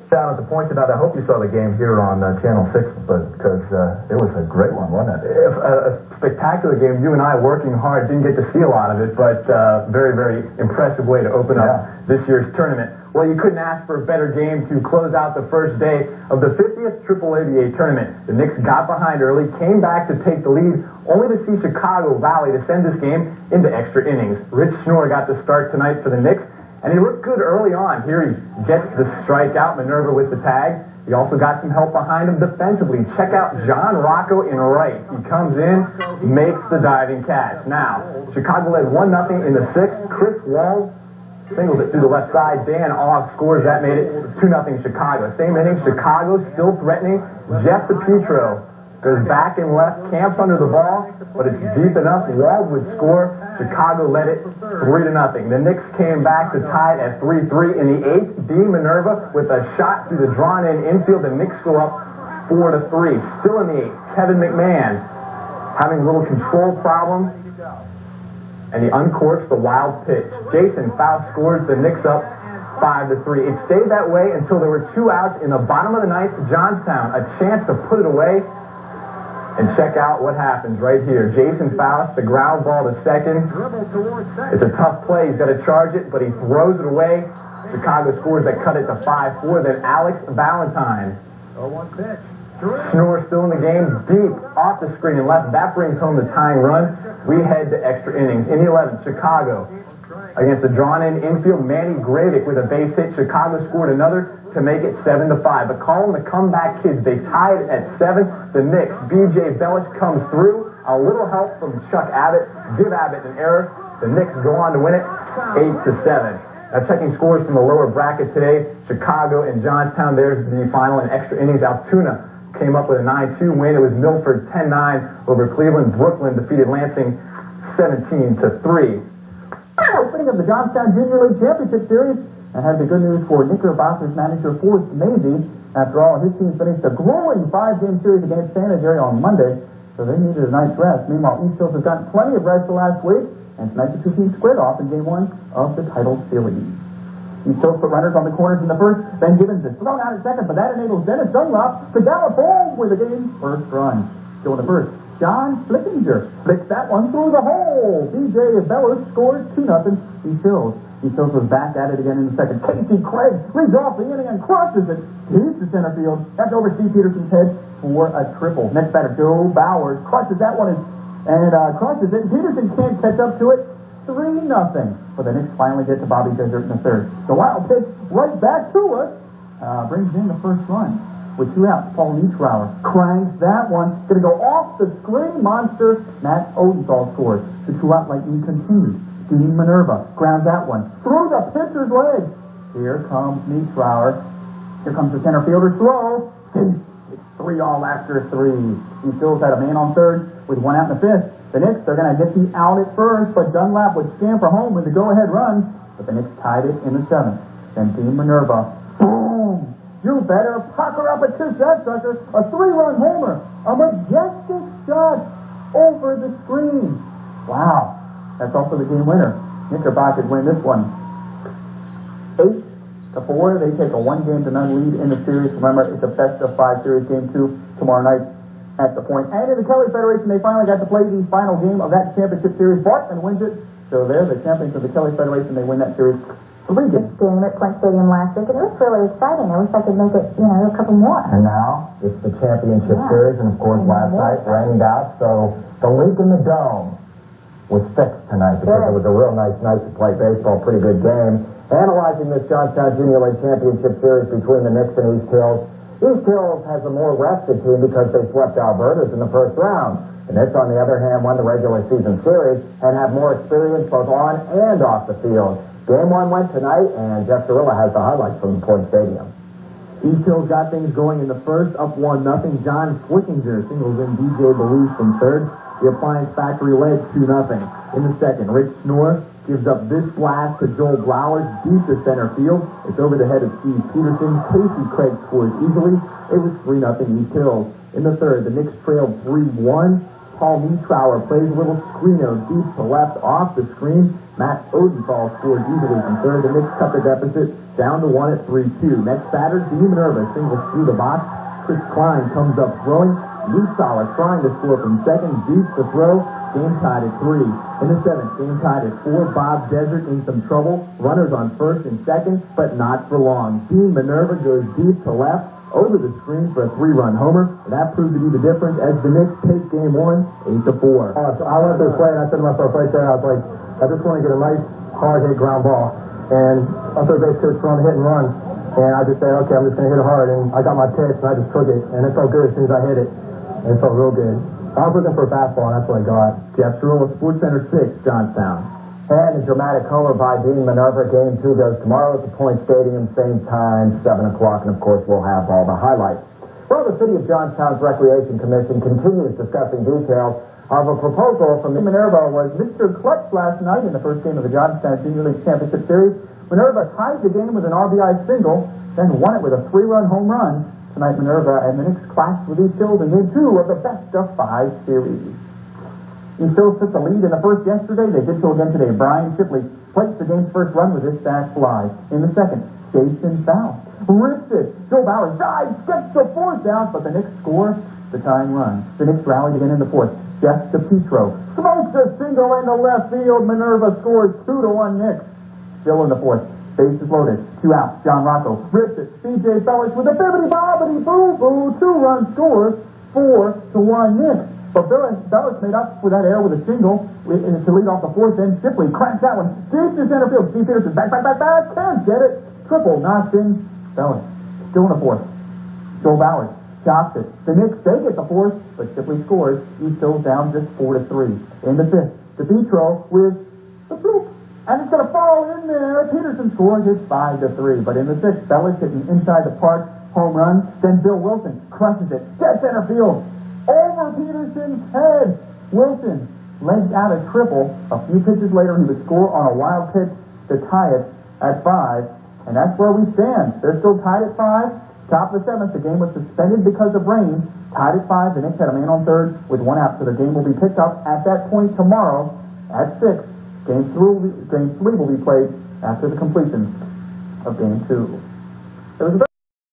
Down at the point tonight, I hope you saw the game here on Channel 6, because it was a great one, wasn't it? A spectacular game. You and I working hard, didn't get to see a lot of it, but very, very impressive way to open up this year's tournament. Well, you couldn't ask for a better game to close out the first day of the 50th AAABA tournament. The Knicks got behind early, came back to take the lead, only to see Chicago Valley to send this game into extra innings. Rich Schnoor got the start tonight for the Knicks, and he looked good early on. Here he gets the strikeout, Minerva with the tag. He also got some help behind him defensively. Check out John Rocco in right. He comes in, makes the diving catch. Now, Chicago led 1-0 in the 6th. Chris Wall singles it through the left side. Dan Off scores. That made it 2-0 Chicago. Same inning, Chicago still threatening. Jeff DePietro goes back and left, camps under the ball, but it's deep enough. Wall would score. Chicago led it 3-0. The Knicks came back to tie it at 3-3 in the 8th. D. Minerva with a shot through the drawn-in infield. The Knicks go up 4-3. Still in the 8th, Kevin McMahon having a little control problem, and he uncorks the wild pitch. Jason Faust scores. The Knicks up 5-3. It stayed that way until there were 2 outs in the bottom of the 9th. Johnstown, a chance to put it away. And check out what happens right here. Jason Faust, the ground ball to second. It's a tough play. He's got to charge it, but he throws it away. Chicago scores that cut it to 5-4. Then Alex Valentine. 0-1 pitch. Schnoor still in the game, deep off the screen and left. That brings home the tying run. We head to extra innings. In the 11th, Chicago against the drawn-in infield. Manny Gravik with a base hit. Chicago scored another to make it 7-5. But call them the comeback kids. They tied at 7. The Knicks, B.J. Bellish comes through. A little help from Chuck Abbott. Give Abbott an error. The Knicks go on to win it 8-7. Now checking scores from the lower bracket today. Chicago and Johnstown. There's the final in extra innings. Altoona came up with a 9-2 win. It was Milford 10-9 over Cleveland. Brooklyn defeated Lansing 17-3. Opening of the Johnstown Junior League Championship Series, and had the good news for Knickerbocker's manager Forrest Maisie. After all, his team finished a glowing 5-game series against San Jose on Monday, so they needed a night's rest. Meanwhile, East Hills has gotten plenty of rest the last week, and tonight the two teams squared off in Game 1 of the title series. East Hills put runners on the corners in the first. Ben Gibbons is thrown out at second, but that enables Dennis Dunlop to gallop home with the game's first run. Still in the first, John Flickinger flicks that one through the hole. B.J. Bellows scores 2-0 East Hills. East Hills was back at it again in the second. Casey Craig leads off the inning and crosses it. He's to center field. That's over Steve Peterson's head for a triple. Next batter, Joe Bowers, crushes that one and crushes it. Peterson can't catch up to it. 3-0. But the Knicks finally get to Bobby Desert in the third. The wild pitch right back to us brings in the first run. With 2 outs, Paul Neutrauer cranks that one. Going to go off the screen. Monster Matt Odenthal scores. The 2-out lightning continues. Dean Minerva grounds that one through the pitcher's leg. Here comes Neutrauer. Here comes the center fielder's throw. It's 3-all after 3. He still had a man on third with 1 out in the 5th. The Knicks, they're going to get the out at first, but Dunlap would scamper home with the go-ahead run. But the Knicks tied it in the 7th. Then Dean Minerva, boom! You better pucker up a 2-shot sucker. A 3-run homer. A majestic shot over the screen. Wow. That's also the game winner. Knickerbocker win this one 8-4. They take a 1-0 lead in the series. Remember, it's a best-of-5 series. Game 2 tomorrow night at the Point. And in the Kelly Federation, they finally got to play the final game of that championship series. Bartman wins it. So they're the champions of the Kelly Federation. They win that series 3 games. Game at Point Stadium last week, and it was really exciting. I wish I could make it, a couple more. And now it's the championship series, and of course last night rained out, so the leak in the dome was fixed tonight because it was a real nice night to play baseball. Pretty good game. Analyzing this Johnstown Junior League Championship Series between the Knicks and East Hills. East Hills has a more rested team because they swept Alberta's in the first round. The Knicks, on the other hand, won the regular season series and have more experience both on and off the field. Game 1 went tonight, and Jeff Cirillo has the highlights from the Point Stadium. East Hills got things going in the first, up 1-0. John Flickinger singles in DJ Belize from third. The Appliance Factory led 2-0. In the second, Rich Schnoor gives up this blast to Joel Blowers deep to center field. It's over the head of Steve Peterson. Casey Craig scores easily. It was 3-0 East Hills. In the third, the Knicks trailed 3-1. Paul Neutrauer plays a little screeno deep to left off the screen. Matt Odenthal scores easily from third. The Knicks cut the deficit to down to 1 at 3-2. Next batter, D. Minerva singles through the box. Chris Klein comes up throwing. Usala trying to score from second, beats the throw. Game tied at 3. In the 7th, game tied at 4. Bob Desert in some trouble. Runners on first and second, but not for long. Team Minerva goes deep to left, over the screen for a 3-run homer. And that proved to be the difference as the Knicks take game 1, 8-4. So I went through play and I said to myself right there, I was like, I just want to get a nice hard hit ground ball. And our third base coach throwing a hit and run. And I just said, okay, I'm just going to hit it hard. And I got my pitch and I just took it. And it felt good as soon as I hit it. And it felt real good. I was looking for a fastball, and that's what I got. Jeff Sherrill of SportsCenter 6, Johnstown. And a dramatic homer by Dean Minerva. Game 2 goes tomorrow at the Point Stadium, same time, 7 o'clock. And, of course, we'll have all the highlights. Well, the City of Johnstown's Recreation Commission continues discussing details of a proposal from Minerva was Mr. Clutch last night in the first game of the Johnstown Junior League Championship Series. Minerva tied the game with an RBI single, then won it with a 3-run home run. Tonight, Minerva and the Knicks clashed with East Hills in Game 2 of the best-of-5 series. East Hills took the lead in the first yesterday. They did so again today. Brian Shipley placed the game's first run with his sac fly. In the second, Jason Faust ripped it. Joe Bowers dives, gets the fourth out, but the Knicks score the tying run. The Knicks rallied again in the fourth. Jeff DePietro smokes a single into left field. Minerva scores 2-1 Knicks. Still in the fourth. Bases loaded. 2 outs. John Rocco rips it. C.J. Bellis with a bibbity-bobbity-boo-boo. 2-run scores. 4-1 Knicks. But Bellis made up for that error with a single to lead off the fourth inning. Shipley cracks that one. Deep to center field. Steve Peterson back. Can't get it. Triple knocked in. Bellis. Still in the fourth. Joe Bowers chops it. The Knicks, they get the fourth, but Shipley scores. East Hills down just 4-3. In the fifth, DePietro with the fluke. And it's going to fall in there. Peterson scores. It's 5-3. But in the sixth, Bellis hitting inside the park. Home run. Then Bill Wilson crushes it. Dead center field. Over Peterson's head. Wilson legs out a triple. A few pitches later, he would score on a wild pitch to tie it at 5. And that's where we stand. They're still tied at 5. Top of the 7th, the game was suspended because of rain. Tied at 5. The Knicks had a man on third with 1 out. So the game will be picked up at that point tomorrow at 6. Game 3 will be played after the completion of Game 2.